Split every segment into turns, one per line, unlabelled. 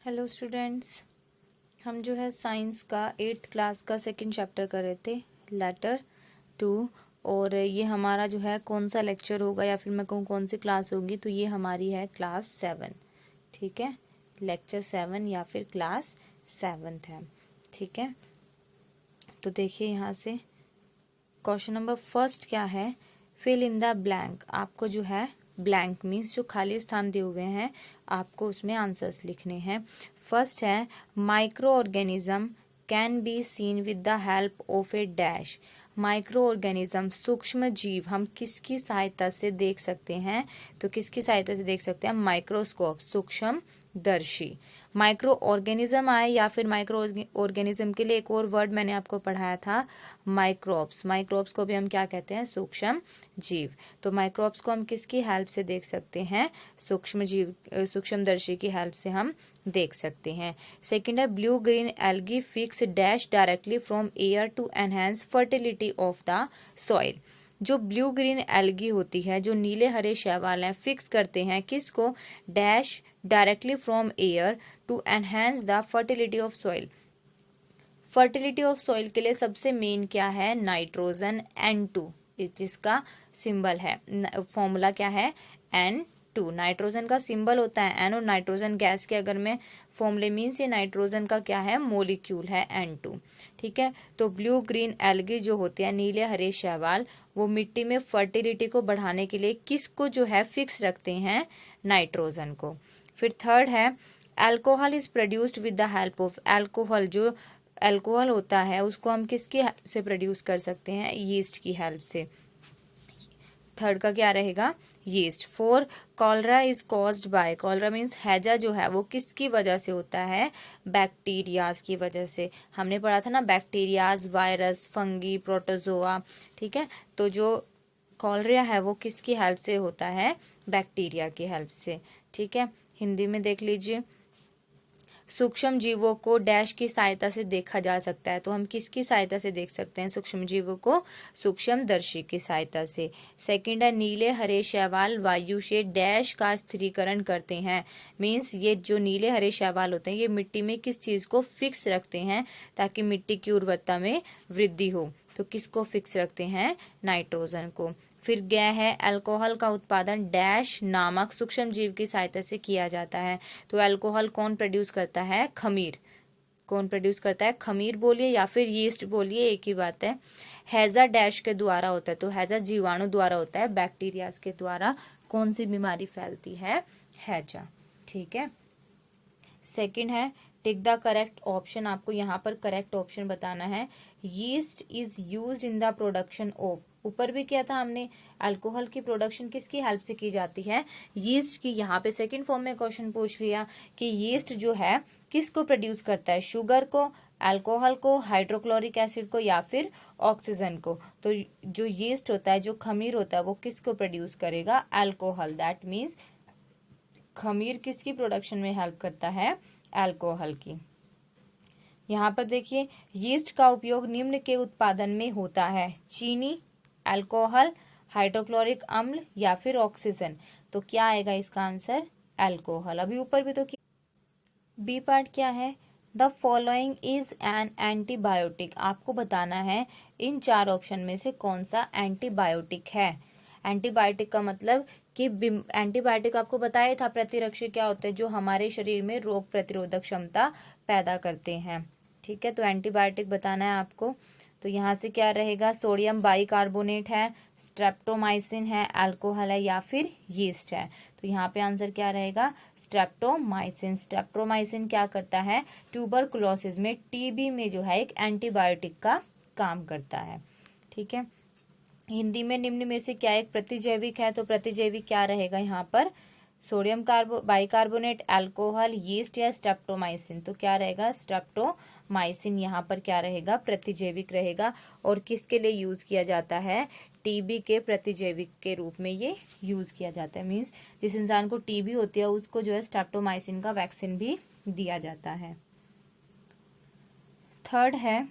Hello students, हम जो है साइंस का 8th क्लास का सेकंड चैप्टर कर रहे थे, लेटर 2। और ये हमारा जो है कौन सा लेक्चर होगा या फिर मैं कहूँ कौन सी क्लास होगी, तो ये हमारी है क्लास 7। ठीक है, लेक्चर 7 या फिर क्लास 7th है। ठीक है, तो देखिए यहाँ से क्वेश्चन नंबर फर्स्ट क्या है, फिल इन द ब्लैंक। आपको जो है ब्लैंक मीन्स जो खाली स्थान दिए हुए हैं, आपको उसमें आंसर्स लिखने हैं। फर्स्ट है micro organism can be seen with the help of A dash. Micro organism सूक्ष्म जीव हम किसकी सहायता से देख सकते हैं, तो किसकी सहायता से देख सकते हैं, माइक्रोस्कोप सूक्ष्म दर्शी। माइक्रो ऑर्गेनिज्म आए या फिर माइक्रो ऑर्गेनिज्म के लिए एक और वर्ड मैंने आपको पढ़ाया था, माइक्रोब्स। माइक्रोब्स को भी हम क्या कहते हैं, सूक्ष्म जीव। तो माइक्रोब्स को हम किसकी हेल्प से देख सकते हैं, सूक्ष्म जीव सूक्ष्मदर्शी की हेल्प से हम देख सकते हैं। सेकंड है blue green algae fix dash directly from air to enhance fertility of the soil. जो ब्लू ग्रीन एल्गी होती है, जो नीले हरे शैवाल हैं, फिक्स करते हैं किसको, dash directly from air to enhance the fertility of soil. Fertility of soil के लिए सबसे मेन क्या है, नाइट्रोजन N2, जिसका सिंबल है, फॉर्मूला क्या है, N2। नाइट्रोजन का सिंबल होता है N, और नाइट्रोजन गैस के अगर मैं फॉर्मूले मीन्स ये नाइट्रोजन का क्या है, मोलिक्यूल है N2। ठीक है, तो ब्लू ग्रीन एल्गी जो होते हैं, नीले हरे शैवाल, वो मिट्टी में फर्टिलिटी को बढ़ाने के लिए किसको जो है फिक्स रखते हैं, नाइट्रोजन को। फिर थर्ड है alcohol is produced with the help of. Alcohol जो अल्कोहल होता है उसको हम किसकी हेल्प से प्रोड्यूस कर सकते हैं, यीस्ट की हेल्प से। थर्ड का क्या रहेगा, yeast. Four cholera is caused by. Cholera means हैजा जो है वो किसकी वजह से होता है, बैक्टीरियाज की वजह से। हमने पढ़ा था ना, बैक्टीरियाज, वायरस, फंगी, प्रोटोजोआ। ठीक है, तो जो कॉलरा है वो किसकी हेल्प से होता है, बैक्टीरिया की हेल्प से। ठीक है, हिंदी में देख लीजिए, सूक्ष्म जीवों को डैश की सहायता से देखा जा सकता है। तो हम किसकी सहायता से देख सकते हैं सूक्ष्म जीवों को, सूक्ष्मदर्शी की सहायता से। सेकंड है नीले हरे शैवाल वायु से डैश का स्थिरीकरण करते हैं। मीन्स ये जो नीले हरे शैवाल होते हैं, ये मिट्टी में किस चीज को फिक्स रखते हैं ताकि मिट्टी की उर्वरता में वृद्धि हो। तो किसको फिक्स रखते हैं, नाइट्रोजन को। फिर गया है अल्कोहल का उत्पादन डैश नामक सूक्ष्म जीव की सहायता से किया जाता है। तो अल्कोहल कौन प्रोड्यूस करता है, खमीर। कौन प्रोड्यूस करता है, खमीर बोलिए या फिर यीस्ट बोलिए, एक ही बात है। हैजा डैश के द्वारा होता है, तो हैजा जीवाणु द्वारा होता है, बैक्टीरियाज के द्वारा कौन सी बीमारी फैलती है, हैजा। ठीक है, सेकंड है टिक द करेक्ट ऑप्शन। आपको यहाँ पर करेक्ट ऑप्शन बताना है। Yeast is used in the production of. ऊपर भी किया था हमने, अल्कोहल की प्रोडक्शन किसकी हेल्प से की जाती है, यीस्ट की। यहाँ पे सेकंड फॉर्म में क्वेश्चन पूछ लिया कि यीस्ट जो है किसको प्रोड्यूस करता है, शुगर को, अल्कोहल को, हाइड्रोक्लोरिक एसिड को या फिर ऑक्सीजन को। तो जो यीस्ट होता है, जो खमीर होता है, वो किसको प्रोड्यूस करेगा, अल्कोहल। दैट मीन्स खमीर किसकी प्रोडक्शन में हेल्प करता है, अल्कोहल की। यहाँ पर देखिए, यीस्ट का उपयोग निम्न के उत्पादन में होता है, चीनी, अल्कोहल, हाइड्रोक्लोरिक अम्ल या फिर ऑक्सीजन। तो क्या आएगा इसका आंसर, अल्कोहल। अभी ऊपर भी तो बी पार्ट क्या है, the following is an antibiotic. आपको बताना है इन चार ऑप्शन में से कौन सा एंटीबायोटिक है। एंटीबायोटिक का मतलब कि एंटीबायोटिक आपको बताया था, प्रतिरक्षी क्या होते हैं, जो हमारे शरीर में रोग प्रतिरोधक क्षमता पैदा करते हैं। ठीक है, तो एंटीबायोटिक बताना है आपको। तो यहाँ से क्या रहेगा, सोडियम बाइकार्बोनेट है, स्ट्रेप्टोमाइसिन है, अल्कोहल है या फिर यीस्ट है। तो यहाँ पे आंसर क्या रहेगा, स्ट्रेप्टोमाइसिन। स्ट्रेप्टोमाइसिन क्या करता है, ट्यूबरकुलोसिस में, टीबी में जो है एक एंटीबायोटिक का काम करता है। ठीक है, हिंदी में निम्न में से क्या एक प्रतिजैविक है, तो प्रतिजैविक क्या रहेगा यहाँ पर, सोडियम बाइकार्बोनेट, अल्कोहल, यीस्ट या स्ट्रेप्टोमाइसिन। तो क्या रहेगा, स्ट्रेप्टोमाइसिन यहाँ पर क्या रहेगा, प्रतिजैविक रहेगा। और किसके लिए यूज किया जाता है, टीबी के प्रतिजैविक के रूप में ये यूज किया जाता है। मीन्स जिस इंसान को टीबी होती है उसको जो है स्ट्रेप्टोमाइसिन का वैक्सीन भी दिया जाता है। थर्ड है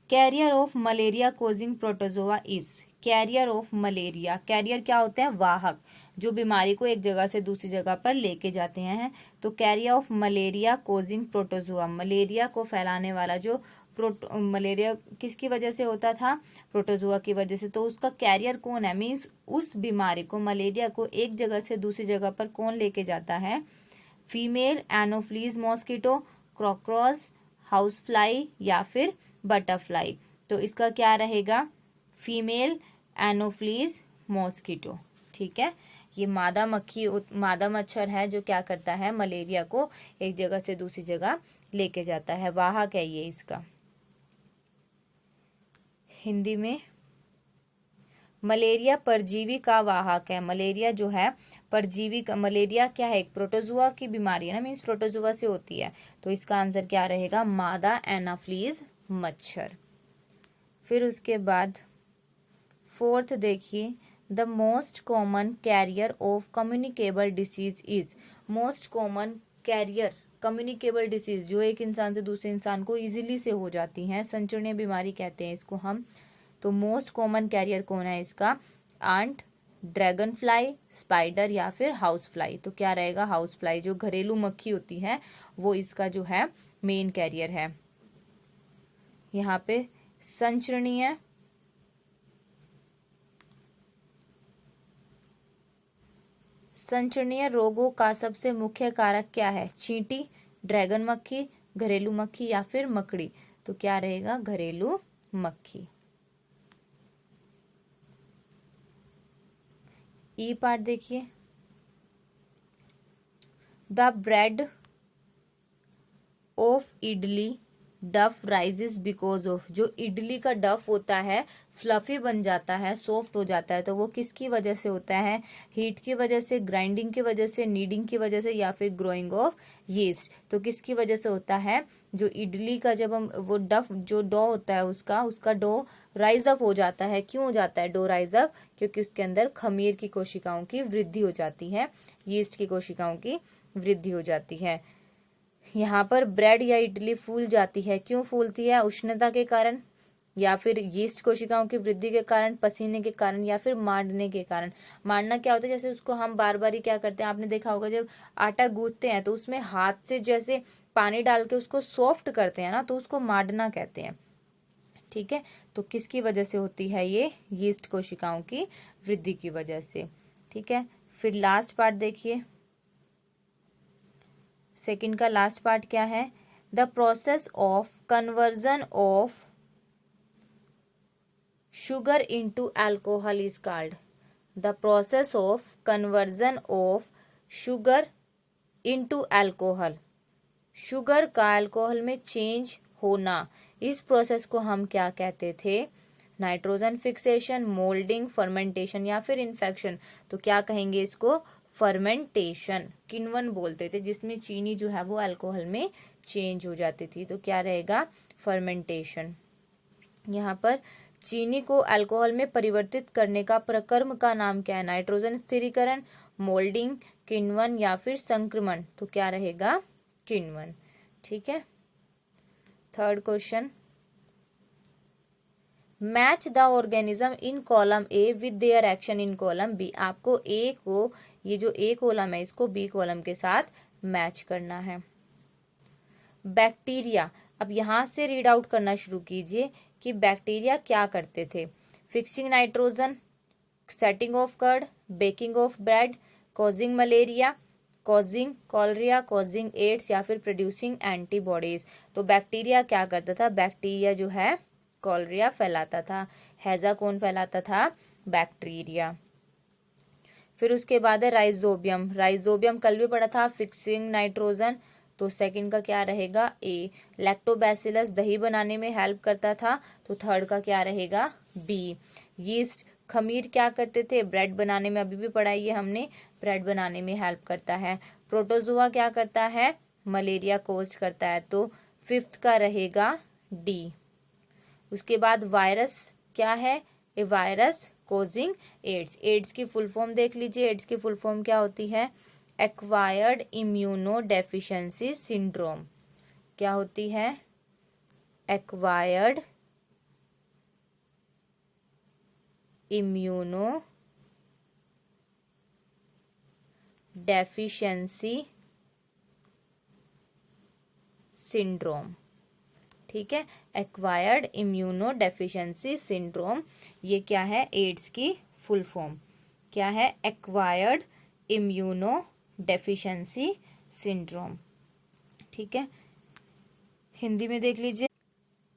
carrier of malaria causing protozoa is. Carrier of malaria, carrier क्या होते हैं, वाहक। जो बीमारी को एक जगह से दूसरी जगह पर लेके जाते हैं। तो career of malaria causing protozoa, malaria को फैलाने वाला जो मलेरिया किसकी वजह से होता था, प्रोटोजुआ की वजह से। तो उसका कैरियर कौन है, मीन्स उस बीमारी को, मलेरिया को एक जगह से दूसरी जगह पर कौन लेके जाता है, female Anopheles mosquito, cockroach, house fly या फिर बटरफ्लाई। तो इसका क्या रहेगा, फीमेल एनोफ्लीज मॉस्किटो। ठीक है, ये मादा मक्खी, मादा मच्छर है जो क्या करता है, मलेरिया को एक जगह से दूसरी जगह लेके जाता है, वाहक है ये इसका। हिंदी में मलेरिया परजीवी का वाहक है। मलेरिया जो है परजीवी का, मलेरिया क्या है, एक प्रोटोजुआ की बीमारी है ना, मीन्स प्रोटोजुआ से होती है। तो इसका आंसर क्या रहेगा, मादा एनाफ्लीज मच्छर। फिर उसके बाद फोर्थ देखिए, the most common carrier of communicable disease is, most common carrier communicable disease जो एक इंसान से दूसरे इंसान को इजीली से हो जाती हैं, संचरणीय बीमारी कहते हैं इसको हम। तो मोस्ट कॉमन कैरियर कौन है इसका, आंट, ड्रैगन फ्लाई, स्पाइडर या फिर हाउस फ्लाई। तो क्या रहेगा, हाउस फ्लाई, जो घरेलू मक्खी होती है वो इसका जो है मेन कैरियर है। यहाँ पे संचरणीय रोगों का सबसे मुख्य कारक क्या है, चींटी, ड्रैगन मक्खी, घरेलू मक्खी या फिर मकड़ी। तो क्या रहेगा, घरेलू मक्खी। ई पार्ट देखिए, द ब्रेड ऑफ इडली डफ राइजेस बिकॉज ऑफ, जो इडली का डफ होता है फ्लफी बन जाता है, सॉफ्ट हो जाता है, तो वो किसकी वजह से होता है, हीट की वजह से, ग्राइंडिंग की वजह से, नीडिंग की वजह से या फिर ग्रोइंग ऑफ यीस्ट। तो किसकी वजह से होता है, जो इडली का जब हम वो डफ जो डो होता है उसका डो राइज अप हो जाता है। क्यों हो जाता है डो राइज अप, क्योंकि उसके अंदर खमीर की कोशिकाओं की वृद्धि हो जाती है, यीस्ट की कोशिकाओं की वृद्धि हो जाती है। यहाँ पर ब्रेड या इडली फूल जाती है, क्यों फूलती है, उष्णता के कारण या फिर यीस्ट कोशिकाओं की वृद्धि के कारण, पसीने के कारण या फिर मांडने के कारण। मांडना क्या होता है, जैसे उसको हम बार बार ही क्या करते हैं, आपने देखा होगा जब आटा गूंथते हैं तो उसमें हाथ से जैसे पानी डाल के उसको सॉफ्ट करते हैं ना, तो उसको मांडना कहते हैं। ठीक है, तो किसकी वजह से होती है ये, यीस्ट कोशिकाओं की वृद्धि की वजह से। ठीक है, फिर लास्ट पार्ट देखिए, सेकंड का लास्ट पार्ट क्या है, the process of conversion of sugar into alcohol is called, the process of conversion of sugar into alcohol, sugar का अल्कोहल में चेंज होना, इस प्रोसेस को हम क्या कहते थे, नाइट्रोजन फिक्सेशन, मोल्डिंग, फर्मेंटेशन या फिर इन्फेक्शन। तो क्या कहेंगे इसको, फर्मेंटेशन, किण्वन बोलते थे, जिसमें चीनी जो है वो अल्कोहल में चेंज हो जाती थी। तो क्या रहेगा, फर्मेंटेशन। यहाँ पर चीनी को अल्कोहल में परिवर्तित करने का प्रक्रम का नाम क्या है, नाइट्रोजन स्थिरीकरण, मोल्डिंग, किण्वन या फिर संक्रमण। तो क्या रहेगा, किण्वन। ठीक है, third question, match the organism in column A with their action in column B. आपको ए को, ये जो ए कॉलम है इसको बी कॉलम के साथ मैच करना है। बैक्टीरिया, अब यहां से रीड आउट करना शुरू कीजिए कि बैक्टीरिया क्या करते थे, fixing nitrogen, setting of curd, baking of bread, causing malaria, causing cholera, causing AIDS या फिर प्रोड्यूसिंग एंटीबॉडीज। तो बैक्टीरिया क्या करता था, बैक्टीरिया जो है कॉलरिया फैलाता था, हैजा कौन फैलाता था, बैक्टीरिया। फिर उसके बाद है राइजोबियम, राइजोबियम कल भी पढ़ा था, फिक्सिंग नाइट्रोजन। तो सेकंड का क्या रहेगा, ए। लैक्टोबैसिलस दही बनाने में हेल्प करता था, तो थर्ड का क्या रहेगा, बी। यीस्ट खमीर क्या करते थे, ब्रेड बनाने में, अभी भी पढ़ाई है हमने, ब्रेड बनाने में हेल्प करता है। प्रोटोजुआ क्या करता है, मलेरिया कोज करता है, तो फिफ्थ का रहेगा डी। उसके बाद वायरस क्या है, ए वायरस कोजिंग एड्स, एड्स की फुल फॉर्म देख लीजिए, एड्स की फुल फॉर्म क्या होती है, एक्वायर्ड इम्यूनो डेफिशिएंसी सिंड्रोम। क्या होती है, एक्वायर्ड इम्यूनो डेफिशिएंसी सिंड्रोम। ठीक है, एक्वायर्ड इम्यूनो डेफिशिएंसी सिंड्रोम, ये क्या है, एड्स की फुल फॉर्म क्या है, एक्वायर्ड इम्यूनो डेफिशिएंसी सिंड्रोम। ठीक है, हिंदी में देख लीजिए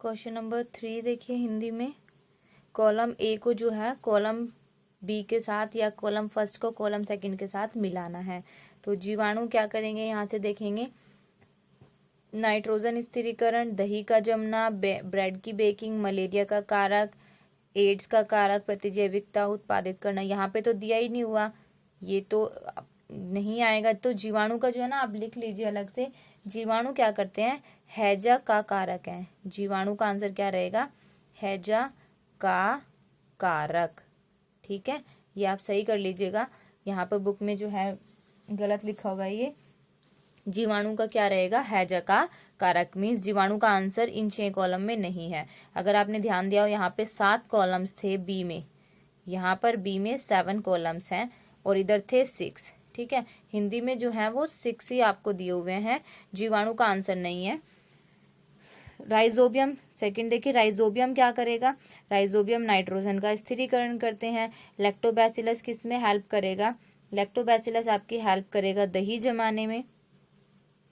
क्वेश्चन नंबर 3। देखिए हिंदी में कॉलम ए को जो है कॉलम बी के साथ या कॉलम फर्स्ट को कॉलम सेकंड के साथ मिलाना है। तो जीवाणु क्या करेंगे, यहाँ से देखेंगे नाइट्रोजन स्थिरीकरण, दही का जमना, ब्रेड की बेकिंग, मलेरिया का कारक, एड्स का कारक, प्रतिजैविकता उत्पादित करना। यहाँ पे तो दिया ही नहीं हुआ, ये तो नहीं आएगा। तो जीवाणु का जो है ना आप लिख लीजिए अलग से, जीवाणु क्या करते हैं, हैजा का कारक है। जीवाणु का आंसर क्या रहेगा, हैजा का कारक। ठीक है, ये आप सही कर लीजिएगा, यहाँ पर बुक में जो है गलत लिखा हुआ है, ये जीवाणु का क्या रहेगा, हैजा का कारक। मीन्स जीवाणु का आंसर इन 6 कॉलम में नहीं है। अगर आपने ध्यान दिया हो यहाँ पे 7 कॉलम्स थे बी में, यहाँ पर बी में 7 कॉलम्स हैं और इधर थे 6। ठीक है, हिंदी में जो है वो 6 ही आपको दिए हुए हैं, जीवाणु का आंसर नहीं है। राइजोबियम सेकंड देखिए, राइजोबियम क्या करेगा, राइजोबियम नाइट्रोजन का स्थिरीकरण करते हैं। लैक्टोबैसिलस किस में हेल्प करेगा, लैक्टोबैसिलस आपकी हेल्प करेगा दही जमाने में।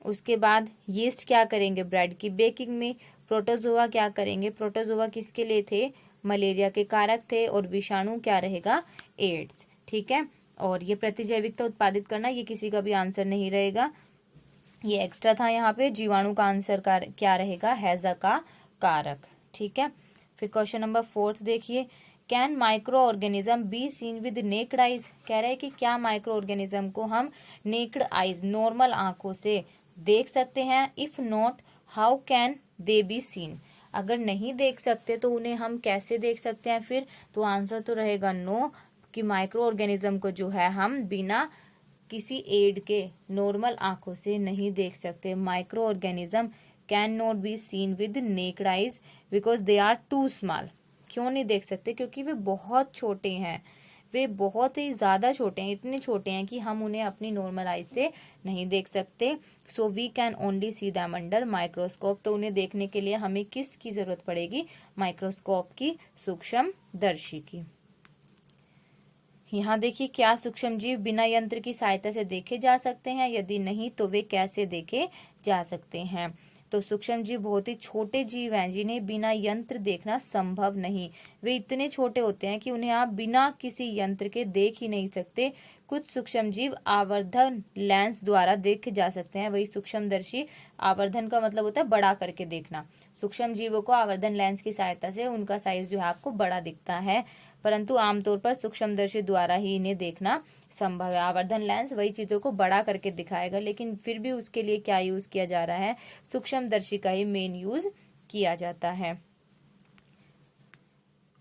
उसके बाद यीस्ट क्या करेंगे, ब्रेड की बेकिंग में। प्रोटोजोआ क्या करेंगे, प्रोटोजोआ किसके लिए थे, मलेरिया के कारक थे। और विषाणु क्या रहेगा, एड्स। ठीक है, और ये प्रतिजैविकता उत्पादित करना, ये किसी का भी आंसर नहीं रहेगा, ये एक्स्ट्रा था यहाँ पे। जीवाणु का आंसर क्या रहेगा, हैजा का कारक। ठीक है, फिर क्वेश्चन नंबर 4 देखिए, can micro organism B seen with naked eyes. कह रहे हैं कि क्या माइक्रो ऑर्गेनिज्म को हम नेक्ड आइज नॉर्मल आंखों से देख सकते हैं। If not how can they be seen, अगर नहीं देख सकते तो उन्हें हम कैसे देख सकते हैं फिर। तो आंसर तो रहेगा नो, कि माइक्रो ऑर्गेनिज्म को जो है हम बिना किसी एड के नॉर्मल आंखों से नहीं देख सकते। Microorganism can not be seen with naked eyes because they are too small. क्यों नहीं देख सकते, क्योंकि वे बहुत छोटे हैं, वे बहुत ही ज़्यादा छोटे हैं, इतने छोटे हैं कि हम उन्हें अपनी नॉर्मल आइज से नहीं देख सकते। So we can only see them under microscope. तो उन्हें देखने के लिए हमें किसकी ज़रूरत पड़ेगी, माइक्रोस्कोप की, सूक्ष्मदर्शी की। यहाँ देखिए, क्या सूक्ष्मजीव बिना यंत्र की सहायता से देखे जा सकते हैं, यदि नहीं तो वे कैसे देखे जा सकते हैं। तो सूक्ष्मजीव बहुत ही छोटे जीव हैं जिन्हें बिना यंत्र देखना संभव नहीं। वे इतने छोटे होते हैं कि उन्हें आप बिना किसी यंत्र के देख ही नहीं सकते। कुछ सूक्ष्मजीव आवर्धन लेंस द्वारा देखे जा सकते हैं। वही सूक्ष्मदर्शी, आवर्धन का मतलब होता है बड़ा करके देखना। सूक्ष्म जीवों को आवर्धन लेंस की सहायता से उनका साइज जो है आपको बड़ा दिखता है, परंतु आमतौर पर सूक्ष्मदर्शी द्वारा ही इन्हें देखना संभव है। आवर्धन लेंस वही चीजों को बड़ा करके दिखाएगा, लेकिन फिर भी उसके लिए क्या यूज किया जा रहा है, सूक्ष्मदर्शी का ही मेन यूज किया जाता है।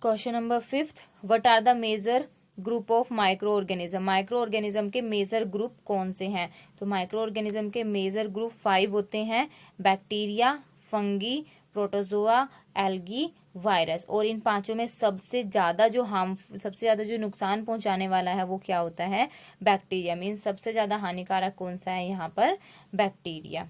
Question number 5, what are the major group of microorganism. Microorganism के मेजर ग्रुप कौन से हैं। तो माइक्रो ऑर्गेनिज्म के मेजर ग्रुप 5 होते हैं, bacteria, fungi, protozoa, algae, virus. और इन पांचों में सबसे ज्यादा जो नुकसान पहुंचाने वाला है वो क्या होता है, बैक्टीरिया। मीन्स सबसे ज्यादा हानिकारक कौन सा है यहाँ पर, बैक्टीरिया।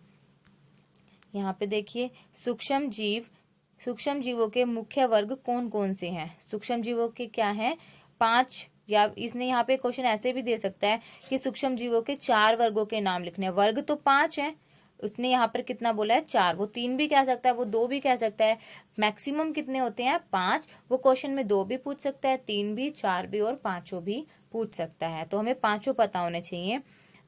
यहाँ पे देखिए, सूक्ष्म जीवों के मुख्य वर्ग कौन कौन से हैं। सूक्ष्म जीवों के क्या हैं, 5, या इसने यहाँ पे क्वेश्चन ऐसे भी दे सकता है कि सूक्ष्म जीवों के 4 वर्गों के नाम लिखने हैं। वर्ग तो 5 हैं, उसने यहाँ पर कितना बोला है, 4। वो 3 भी कह सकता है, वो 2 भी कह सकता है। मैक्सिमम कितने होते हैं, 5। वो क्वेश्चन में 2 भी पूछ सकता है, 3 भी, 4 भी और 5 भी पूछ सकता है। तो हमें 5 पता होने चाहिए।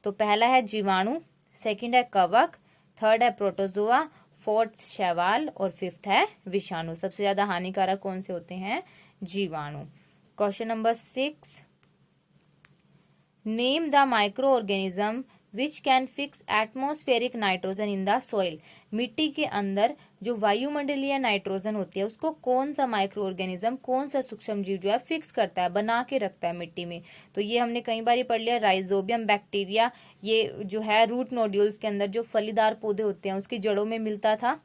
तो पहला है जीवाणु, सेकंड है कवक, थर्ड है प्रोटोजोआ, फोर्थ शैवाल और फिफ्थ है विषाणु। सबसे ज्यादा हानिकारक कौन से होते हैं, जीवाणु। Question number 6, name the micro organism which can fix atmospheric nitrogen in the soil. मिट्टी के अंदर जो वायुमंडलीय नाइट्रोजन होती है उसको कौन सा माइक्रो ऑर्गेनिज्म, कौन सा सूक्ष्म जीव जो है फिक्स करता है, बना के रखता है मिट्टी में। तो ये हमने कई बार पढ़ लिया, राइजोबियम बैक्टीरिया। ये जो है रूट नोड्यूल्स के अंदर जो फलीदार पौधे होते हैं उसकी जड़ों में मिलता था,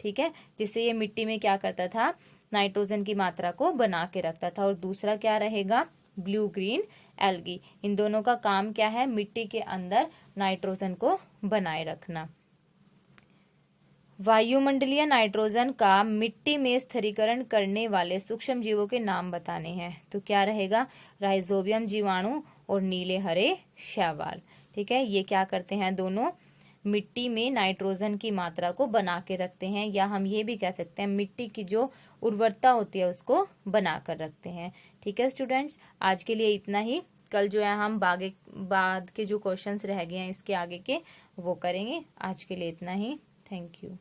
ठीक है, जिससे ये मिट्टी में क्या करता था, नाइट्रोजन की मात्रा को बना के रखता था। और दूसरा क्या रहेगा, ब्लू ग्रीन एल्गी। इन दोनों का काम क्या है? मिट्टी के अंदर नाइट्रोजन को बनाए रखना। वायुमंडलीय नाइट्रोजन का मिट्टी में स्थिरीकरण करने वाले सूक्ष्म जीवों के नाम बताने हैं। तो क्या रहेगा? राइजोबियम जीवाणु और नीले हरे शैवाल। ठीक है, ये क्या करते हैं? दोनों मिट्टी में नाइट्रोजन की मात्रा को बना के रखते हैं, या हम ये भी कह सकते हैं मिट्टी की जो उर्वरता होती है उसको बना कर रखते हैं। ठीक है स्टूडेंट्स, आज के लिए इतना ही। कल जो है हम बाद के जो क्वेश्चंस रह गए हैं इसके आगे के वो करेंगे। आज के लिए इतना ही। Thank you.